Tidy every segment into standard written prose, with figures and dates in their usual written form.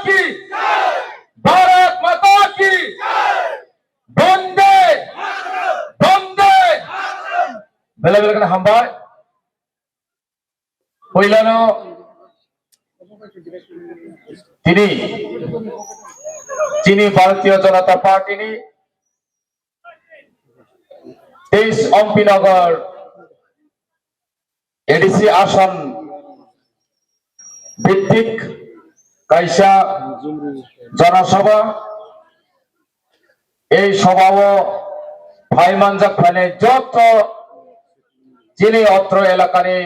কি ভারত মাতা কি বন্দে বন্দে বেলা বেলা করে হামবাই পইলানো তিনি ভারতীয় জনতা পার্টি 23 অম্পিনগর এডিসি আসন ভিত্তিক কাইসা জনসভা এই সভাও ভাইমানজাক ফাইনে যত যিনি অত্র এলাকারে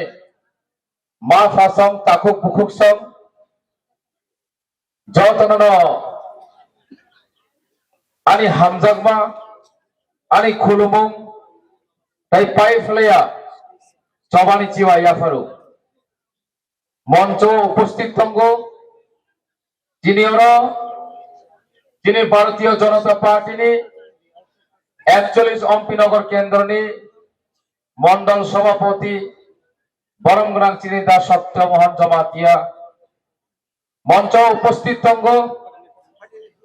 মা ফাসং তাকুক বুকুক সং যতন আনি হামজাগমা আনি খুলুমুং তাই পাইফলেয়া সবানি চিওয়া ইয়াফারু মঞ্চ উপস্থিত থঙ্গ যিনি ভারতীয় জনতা পার্টি 41 অম্পিনগর কেন্দ্র মন্ডল সভাপতি বরমগ্রাম চিনি দাস সত্যমোহন জমাতিয়া মঞ্চ উপস্থিত থঙ্গ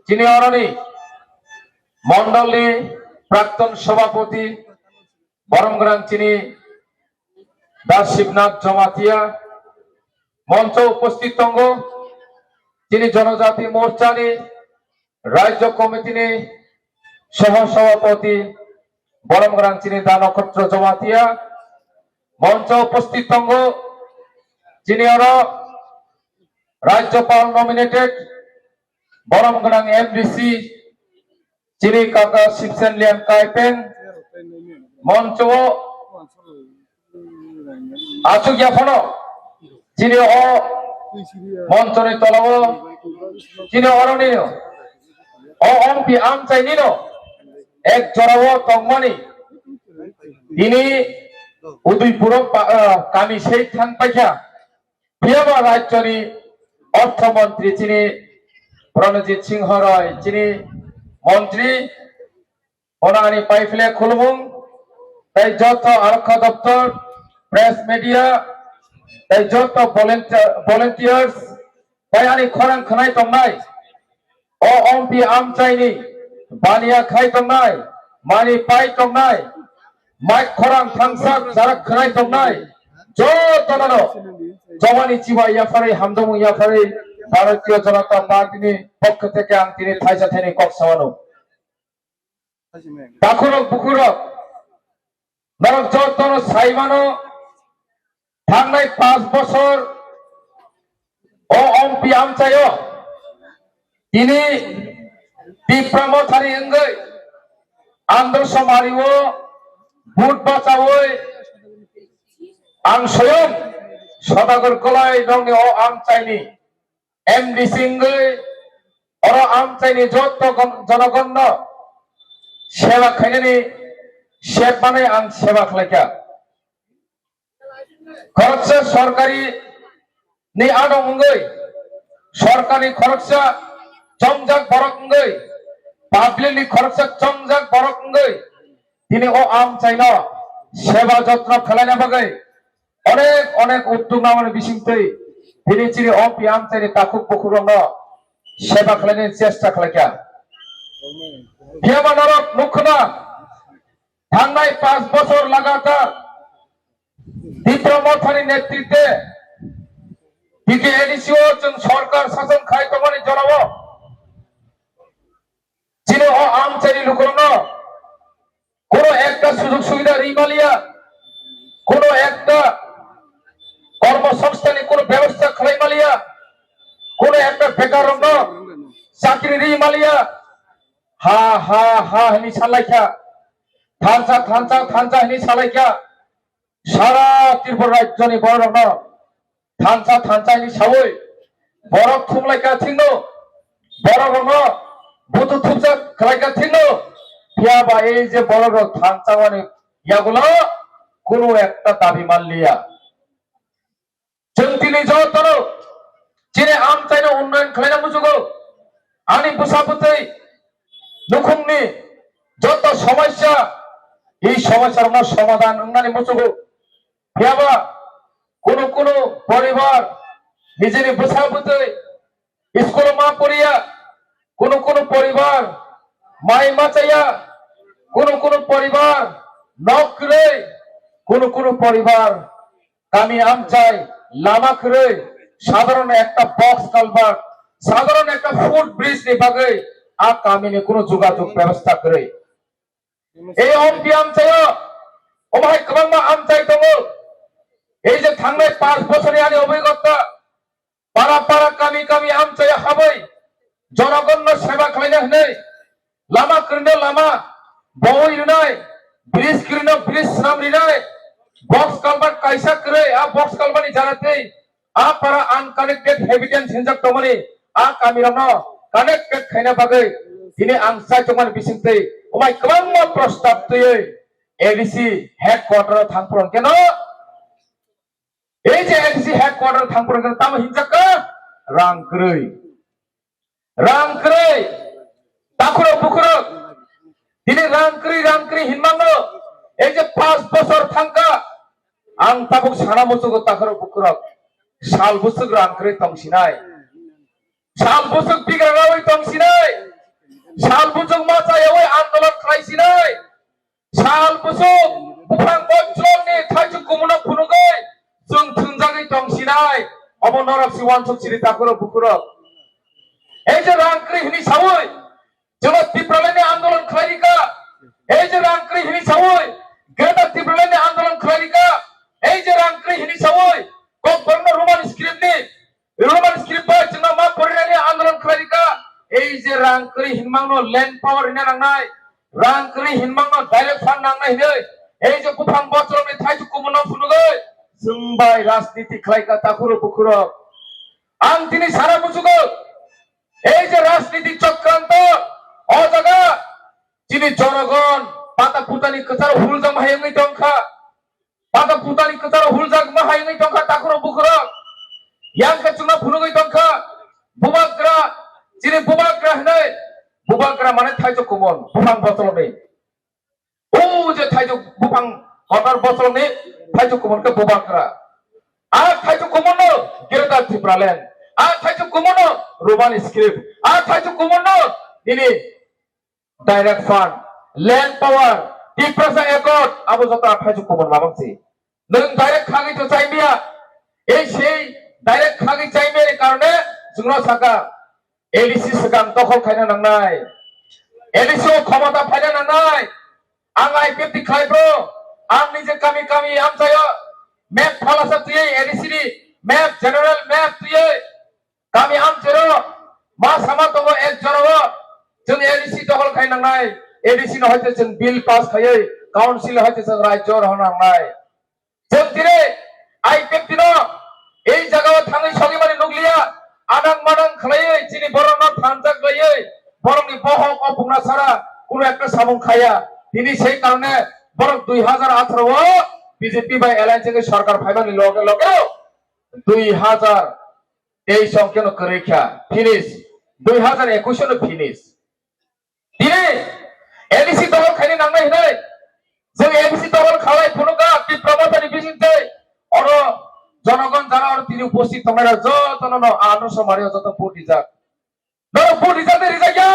যিনি অরণি মন্ডল প্রাক্তন সভাপতি বরমগ্রাম চিনি দাস শিবনাথ জমাতিয়া মঞ্চ উপস্থিত থঙ্গ যিনি জনজাতি মোর্চা রাজ্য কমিটি সহ সভাপতি বরমগ্রাম চিনি দা নক্ষত্র জমাতিয়া মঞ্চ উপস্থিত থঙ্গ যিনি রাজ্যপাল নমিনেটেড বরমগ্রাম এমডিসি যিনি কাকা শিবসেন লিয়ান কাইপেন মঞ্চ আসুক এখনো যিনি মঞ্চনে তলাব যিনি অরণীয় অম্পি আম চাইনিন এক জড়াব তংমানি তিনি উদয়পুর কামি সেই থান পাইখা বিয়াবা রাজ্যনি অর্থমন্ত্রী যিনি প্রণজিৎ সিংহ রায় যিনি মন্ত্রী ওনানি পাইফলে খুলবুং তাই যত আরক্ষা দপ্তর প্রেস মিডিয়া তাই যত ভলেন্টিয়ার্স তাই আনি খরাং খানাই তংনাই অম্পি আম চাইনি বানিয়া খাই তংনাই মানি পাই তংনাই মাইক খরাং থাংসাক যারা খানাই তংনাই যত নানো জমানি চিবা ইয়াফারে হামদমু ইয়াফারে ভারতীয় জনতা পার্টি পক্ষ থেকে আং তিনি থাইসা থাইনি কক সামানো দাখুরক বুকুরক নরক যতন সাইমানো থাংনাই 5 বছর অম্পি আম চাইও তিনি বিপ্রমথারি এঙ্গৈ আন্দর্শ মারিও ভোট বাঁচাওই আং স্বয়ং সদাগর গলায় রঙে আম চাইনি এমডিসি এঙ্গৈ আম চাইনি যত জনগণ সেবা খাইনি শেখ মানে আং সেবা খাইকা খরচা সরকারি নি আনঙ্গৈ সরকারি খরচা চমজাক বরকঙ্গৈ পাবলিক খরচা চমজাক বরকঙ্গৈ তিনি আম চাইনা সেবা যত্ন খেলাইনা বাগৈ অনেক অনেক উদ্যোগ নামানে বিশিংতে তিনি চিনি অম্পি আম চাইনি তাকুক বকুরং সেবা খেলাইনি চেষ্টা খেলাইকা বিয়াবা নরক মুখ্যনা থাংনাই 5 বছর লাগাতার বিপ্রমথারি নেতৃত্বে দিকে এডিসিও সরকার শাসন খাই তমানি জনাব যিনি আম চাইনি লুকরণ কোন একটা সুযোগ সুবিধা রিমালিয়া কোন একটা কর্মসংস্থানে কোন ব্যবস্থা খাইমালিয়া কোন একটা বেকার চাকরি রিমালিয়া হা হা হা হিনি সালাইখা থানসা থানসা থানসা হিনি সালাইখা সারা ত্রিপুরা রাজ্যনি বড় থানসা থানসা হিনি সাবই বরফ থুমলাইকা থিনো বড় বুধু থুমসা খালাইকা থিনো বিয়াবা এই যে বড় থানসা মানে ইয়াগুলো কোন একটা দাবি মানলিয়া তিনি যতন যিনি আম চাইনা উন্নয়ন খাইনা মুজুগো আনি বুসাবুতে নুখুংনি যত সমস্যা এই সমস্যার সমাধান উন্নয়ন মুজুগো বিয়াবা কোন কোন পরিবার নিজের বুসাবুতে স্কুল মা পড়িয়া কোন কোন পরিবার মাই মাচাইয়া কোন কোন পরিবার নকরে কোন কোন পরিবার কামি আমচাই লামা করে সাধারণ একটা বক্স কালভার্ট সাধারণ একটা ফুট ব্রিজ নিভাগে আর কামিনে কোন যোগাযোগ ব্যবস্থা করে এই অম্পি আমচাই ও ভাই কবাংমা আমচাই দङ এই যে थांनाय 5 বছরে আনি অভিজ্ঞতা পাড়া পাড়া কামি কামি আমচাই হাबै জনগণ সেবা খাইनो হनै লামা করनो লামা বই রুনাय ব্রিজ করनो ব্রিজ নাম রিনাय বক্স কালভার্ট কাইসা করে আ বক্স কালভার্টনি জানাতে আ পারা আনকানেক্টেড হেবিটেন্স হিনজাक दमनि आ कामिरनो कानेक्टेड खाइना बागै दिनै आं साइटमान बिसिंते ओमाय गोबां प्रस्ताब तयै एडिसि हेडक्वार्टार थांफ्रन केन এই যে এডিসি হেডকোয়ার্টার থাংপুর কেন তাম হিনজাক রাংক্রৈ তাখুর বুকুর দিনে রাংক্রৈ হিনমানো এই যে 5 বছর থাঙ্কা আং তাবুক সানা মুসুক তাখুর বুকুর সাল বুসুক রাংক্রৈ তংসিনাই সাল বুসুক বিগ্রাওই তংসিনাই সাল বুসুক মাচায়াवै आंदोलन खालायसिनाय साल बुसुक बुफां बच्चलनि थाइजु कुमुना फुनुगै जों थुंजागै तंसिनाय अब नरक सिवान सचिरि ताखुर बुकुर এই যে রাংক্রৈ হিনি সাवै जों तिब्रालायनि आंदोलन खालायरिका এই যে রাংক্রৈ হিনি সাवै गेदा तिब्रालायनि आंदोलन खालायरिका এই যে রাংক্রৈ হিনি सावै गबर्न रोमान स्क्रिप्ट बाय जों मा फरायनायनि आंदोलन खालायरिका এই যে রাংক্রৈ হিনमांनो ল্যান্ড পাওয়ার হিনা नांनाय রাংক্রৈ হিনमांनो डाइरेक्ट फान्ड नांनाय हिनै এই যে बुफां बच्चलनि थाइजु कुमुना फुनुगै जोंबाय राजनीति खालायका ताखुर बुकुर आं दिनै सारा बुजुगो এই যে রাজনীতি চক্রান্ত অজাগা যিনি জনগণ পাতা পুতানি কচার হুলজাম হাইঙ্গি দংখা পাতা পুতানি কচার হুলজাগ মা হাইঙ্গি দংখা তাখুর বুকুর ইয়াংকা চুনা ফুনুগै দংখা বুবাগ্রা যিনি বুবাগ্রা হनै বুবাগ্রা মানে থাইজো কুমন বুফাং বচলनि ও যে থাইজো বুফাং হটার বচলनि থাইজো কুমনকে বুবাগ্रा আর থাইজো কুমন গেরদা ত্রিপুরালেন আর থাইজো কুমন रोमान स्क्रिप्ट আর থাইজো কুমন দিনি direct fund land power Tiprasa একট আবো যত থাইজো কুমন মাবাংসি নং डाइरेक्ट খাগै তো চাইমিয়া এই সেই डाइरेक्ट খাগै চাইমিয়াनि কারণে जोंनो साका एडिसि सिगां दखल खायनो नांनाय एडिसि क्षमता फायनो नांनाय आं आइपिएफटि खायब्रो आं निजे कामि कामि आमचायो मैप फालासा तुयै एडिसि नि मैप जनरल मैप तुयै कामि आमचेरो मा सामा दङ एक जनबो जों एडिसि दखल खायनो नांनाय एडिसि न हयतो जों बिल पास खायै काउन्सिल हयतो जों राज्य होनो नांनाय जों दिनै आइपिएफटि न এই জায়গায় थाङै सगिमानि नुगलिया आदां मादां खालायै जिनि बरना थानजाक गयै बरंनि बहक अपुंना सारा কোনো একটা সামুং খায়া তিনি সেই কারণে বরং 2018 বিজেপি বাই এলায়েন্স থেকে সরকার ফাইবানি লগে লগে 2023 অঙ্কেন করেখা ফিনিশ 2021 ফিনিশ তিনি এডিসি দল খাইনি নাংনাই হই जों एडिसि दल खालाय फुनुका ति प्रबोधनि बिजिंते अर জনগণ যারা আর তিনি উপস্থিত তোমরা যত ন আনন্দ মারিও যত পুটি যাক নর পুটি যাতে রিজাইয়া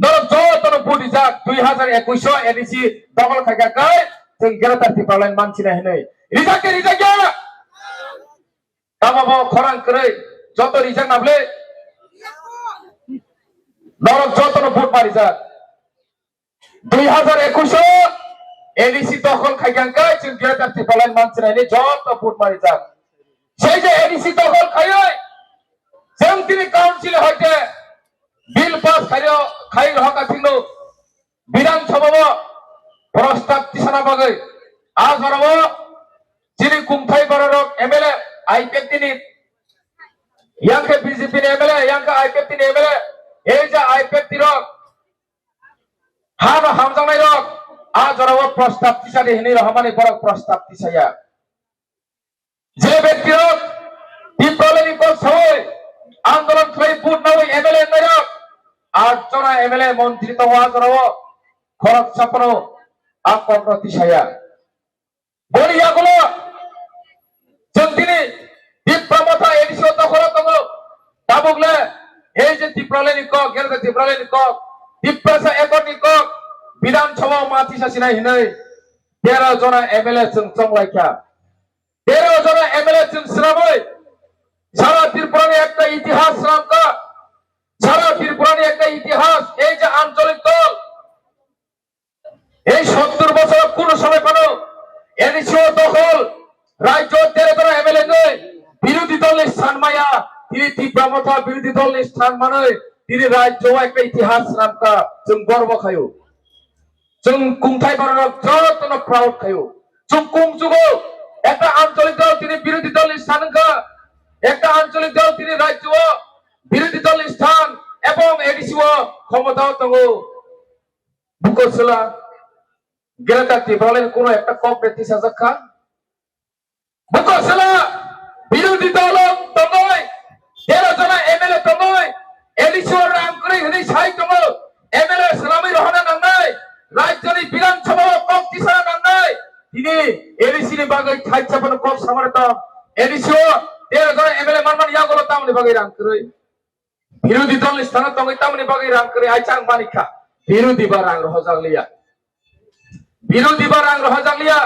নর যত ন পুটি যাক 2021 এডিসি দখল খাইকা গায় जों গ্রেটার ত্রিপুরালাইন মানছি না হেनै রিজাইয়া কামাবো খরাং করে যত রিজাক নাবলে নর যত ন ভোট মারি যাক 2021 एडिसि दखल खायगांखै जों ग्रेटार ত্রিপুরালাইন मानसि नायनि যত ভোট মারি যাক সেই যে एडिसि दखल खायै जों दिनै काउन्सिल हयते बिल पास खाइ रहका थिंनो विधानसभा प्रस्ताब तिसाना बागै आज हरबो जिनि कुंथाइ बररक एमएलए आइपिएफटिनि यांके बीजेपी नि एमएलए यांका आइपिएफटिनि एमएलए এই যে आइपिएफटि रक हामजांनाय रक आज हरबो प्रस्ताब तिसानि हिनि रहमानि बरक प्रस्ताब तिसाया जे व्यक्ति रक ত্রিপুরালাইনি পছয় आंदोलन खाइ बुट नावै एमएलए नायक 8 जना एमएलए मन्त्री तो आज हरबो खरक सापनो आकर्न तिसाया বলিয়াগুলো जों दिनै তীব্রমথা এডিসিও দখল দङ তাবুকলে এই যে তীব্রলেনি কক গেরদা তীব্রলেনি কক তীব্রসা একরনি কক বিধানসভা মাথি সাসিনা হিनै 13 जना एमएलए जों चंलाइखा 13 जना एमएलए जों श्रामै সারা ত্রিপুরার একটা ইতিহাস রামকা সারা ত্রিপুরার একটা ইতিহাস এই যে আঞ্চলিক দল এই 70 বছর কোন সময় পানো এডিসিও দখল রাজ্য 13 जना एमएलए নয় বিরোধী দলের স্থান মায়া তিনি তীব্রমথা বিরোধী দলের স্থান মানে তিনি রাজ্য একটা ইতিহাস রামকা जों গর্ব খায়ো जों कुंथाय भारत যতন প্রাউড খায়ো जों কুমজুগো একটা আঞ্চলিক দল তিনি বিরোধী দলের স্থানকা একটা আঞ্চলিক দল তিনি রাজ্য বিরোধী দলের স্থান এবং এডিসিও ক্ষমতা দङ বুকসলা গেলাকাতি বলেন কোন একটা কংগ্রেস সাজাকা বুকসলা বিরোধী দল দङই 13 जना एमएलए দङই এডিসিও রাম করে হনি সাই দङ एमएलए সালামি রহনা নাংনাই রাজ্যনি বিধানসভা কক তিসারা নাংনাই তিনি এডিসিনি বাগৈ থাইছাপন কক সামারতাম এডিসিও 13 जना एमएलए মানমান ইয়াগলো তামনি বাগৈ রাম করে বিরোধী দল স্থান দङই তামনি বাগৈ রাম করে আইচাং মানিকা বিরোধী বারাং রহজাগলিয়া বিরোধী বারাং রহজাগলিয়া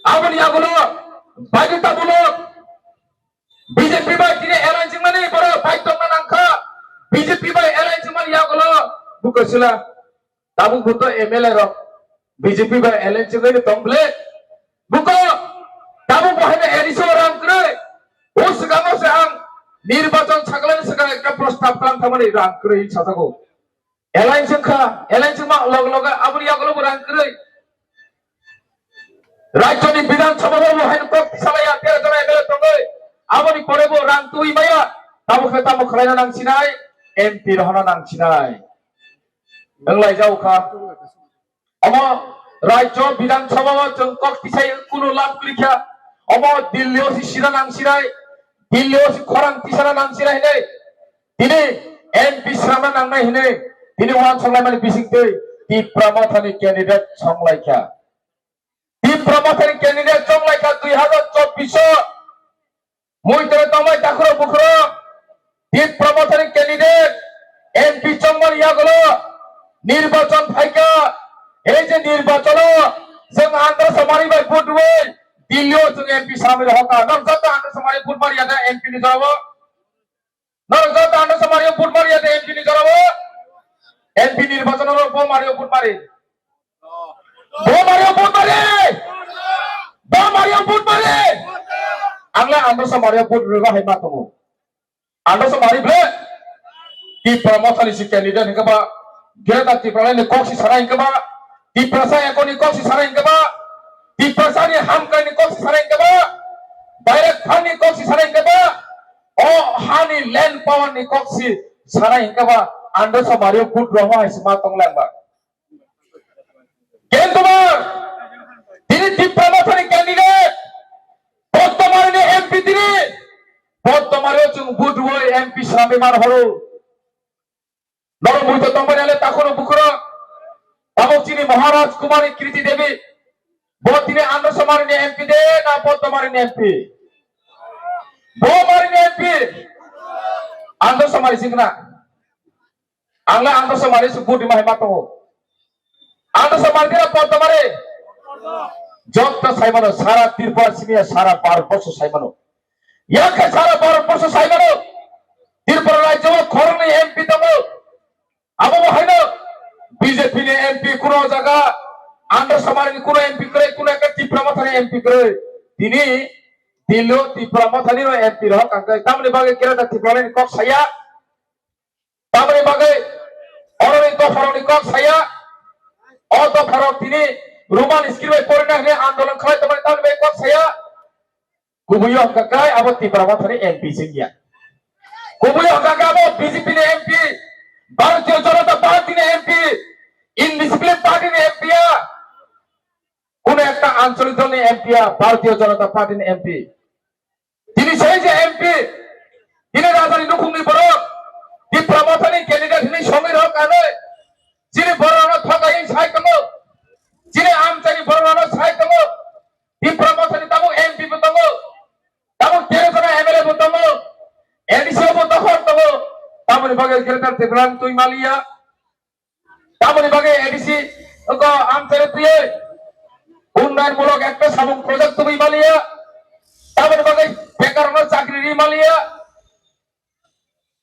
আবনি ইয়াগলো বাগিতা বলো বিজেপি বাই তিনি এলাইনজিং মানে বড় ফাইটং নাংখা বিজেপি বাই এলাইনজিং মানে ইয়াগলো বুকসলা তাবু ভূত एमएलए র বিজেপি বাই এলাইনজিং মানে দংলে বুক তাবু বহানে এডিসিও রাম করে ও সিগামো সে আং নির্বাচন ছাগলেন সিগাং একটা প্রস্তাব কাম থামনি রাম করে ছাতাগো এলাইনজিং খা এলাইনজিং মা লগ লগ আবনি ইয়াগলো রাম করে রাজ্যনি বিধানসভা বহানে কক সালায়া 13 जना एमएलए দङই আবনি পরেবো রাং তুই মায়া তাবু খালাইনা নাংছিনাই এমপি রহনা নাংছিনাই नंगलाय जाउखा अम राज्य विधानसभा जों কক तिसाय कुनु लाभ गैखा अम दिल्लीयाव सिरा नांसिनाय दिल्लीयाव खरां तिसारा नांसिनाय नै दिनै एमपि श्रामा नांनाय हिनै दिनै वान संलाय माने बिसिंदै তীব্রমথাनि कैंडिडेट संलायखा তীব্রমথাनि कैंडिडेट संलायखा 2024 मुइतरे तमाय दाखरो बुखरो তীব্রমথাनि कैंडिडेट एमपि चंगल यागलो নির্বাচন ফাইকা এই যে নির্বাচন जों आंध्र समारी बाय भोट हुए दिल्लीयाव जों एमपि सामिल हका नरजत आंध्र समारी भोट मारियादा एमपि नि जराबो नरजत आंध्र समारी भोट मारियादा एमपि नि जराबो एमपि निर्वाचन रो बो मारियो भोट मारि बो मारियो भोट मारि आंला आंध्र समारी भोट रुगा हाय मातमो आंध्र समारी ब्ले की प्रमोशन इस कैंडिडेट हकबा गेदा तीब्रलेनि कक्सी सारा इंकबा তীব্রসা একনি কক্সি সারা इंकबा তীব্রসানি হামকানি কক্সি সারা इंकबा डायरेक्ट फानी कक्सी सारा इंकबा ओ हानि लैंड पावर नि कक्सी सारा इंकबा आंदो समारियो फुट रहा है मा तंगलांबा केंद्रबार তিনি তীব্রমথানি ক্যান্ডিডেট বর্তমানে এমপি তিনি বর্তমানে जों ভোট হই এমপি সামে মার হলো নরমুইত তম্বরালে তাখনো বুখরো তাবচিনি মহারাজ কুমারী কৃতি দেবী বতিনে আন্ধ্র সমারিনি এমপি দে না বর্তমানে এমপি বমারিনি এমপি আন্ধ্র সমারি সিংনা আংলা আন্ধ্র সমারি সুপুটি মাই মাতো আন্ধ্র সমারি দিরা বর্তমানে যত সাইমানো সারা ত্রিপুরা সিমিয়া সারা 12 বছর সাইমানো ইয়াকে সারা 12 বছর সাইমানো ত্রিপুরা রাজ্য খরনে এমপি দমো আবো হাইনো বিজেপি ने एमपी কোনো জায়গা আন্ধ্র সমারি কোনো এমপি করে কোনো একটা তীব্রমথানি এমপি করে তিনি দিল্লি তীব্রমথানি এমপি রহ কাঙ্কাই তামনি বাগে কেরাটা তীব্রলেনি কক সাইয়া তামনি বাগে অরনি দফরনি কক সাইয়া অ দফরক তিনি রোমান স্ক্রিবে পরিনা হলে আন্দোলন খায় তামনি বাগে কক সাইয়া কুবুয় কাকাই আবো তীব্রমথানি এমপি সিংয়া কুবুয় কাকা আবো বিজেপি ने एमपी भारतीय जनता पार्टी ने एमपी ইনডিসিপ্লিন পার্টি ने एमपी কোন একটা আঞ্চলিক দল ने एमपी भारतीय जनता पार्टी ने एमपी তিনি সেই যে एमपी তিনি রাজধানী নকুংনি বড় তীব্রমথানি ক্যান্ডিডেট হিনি সমীর হক আনে যিনি বড়রানো ঠকাই সাইতম যিনি আমচানি বড়রানো সাইতম তীব্রমথানি তামু एमपি বতম তামু 13 জন एमएलए বতম এডিসি হবো তখন তবো তামনি বাগে গ্রেটার ত্রিপুরা তুই মালিয়া তামনি বাগে এডিসি আমচারে তুই উন্নয়নমূলক একটা সামুং প্রজেক্ট তুমি মালিয়া তামনি বাগে বেকার চাকরি মালিয়া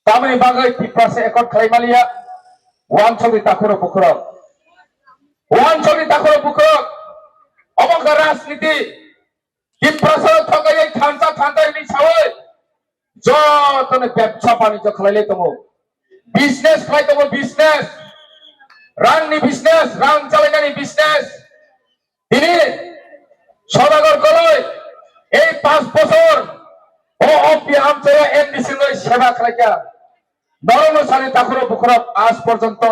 তামনি বাগে ত্রিপুরাসে একট খাই মালিয়া ওয়ান ছবি তাকুরো পুকুরক ওয়ান ছবি তাকুরো পুকুরক অবকার রাজনীতি ত্রিপুরাসে ঠকাই খানসা খানসাই সাওয়ে যতনে ব্যবসা বাণিজ্য খালাইলে তমো বিজনেস খালাই তমো বিজনেস রাংনি বিজনেস রাং চালাইনানি বিজনেস তিনি সদাগর কলই এই 5 বছর ও অপি আমচে এমডিসি লই সেবা খালাইকা নরম সালে তাকুরো পুকুরক আজ পর্যন্ত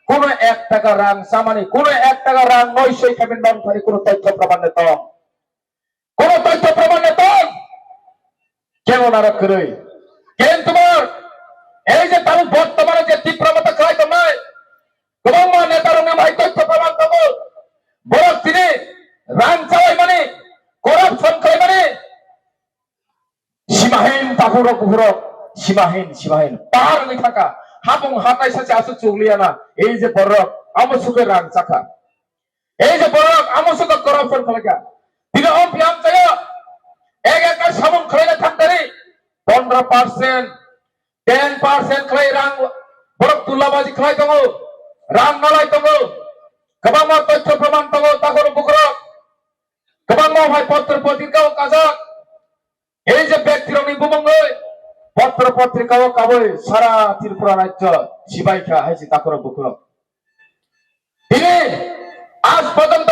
কোন 1 টাকা রাং সামানি কোন 1 টাকা রাং নয় সেই খাবেন নাম খালি কোন তথ্য প্রমাণ নেই কোন তথ্য প্রমাণ নেই কেমন আর করে কেন তোমার এই যে তার বর্তমানে যে তীব্রমতা খাই তোমার তোমার নেতার নাম ভাই তথ্য প্রমাণ দেবো বড় তিনি রান চালাই মানে করাপশন খাই মানে সীমাহীন তাকুরো পুকুরক সীমাহীন পার হয়ে থাকা হাবং হাতাই সাথে আসু চুগলিয়া না এই যে বড়ক আমার সুখে রাং চাকা এই যে বড়ক আমার সুখে করাপশন খালেকা তিনি অম্পিয়াম চাই এক একটা সামং খাইলে থাকতে 15% 10% খাই রাং বড় তুলাবাজি খাই দঙ্গ রাং নালাই দঙ্গ গোबां তথ্য প্রমাণ দঙ্গ তাকুরো পুকুরক গোबां ভাই পত্র পত্রিকাও কাজক এই যে ব্যক্তিরনি বুমঙ্গই পত্র পত্রিকাও কাবই সারা ত্রিপুরা রাজ্য সিবাইখা হাইছি তাকুরো পুকুরক তিনি আজ পর্যন্ত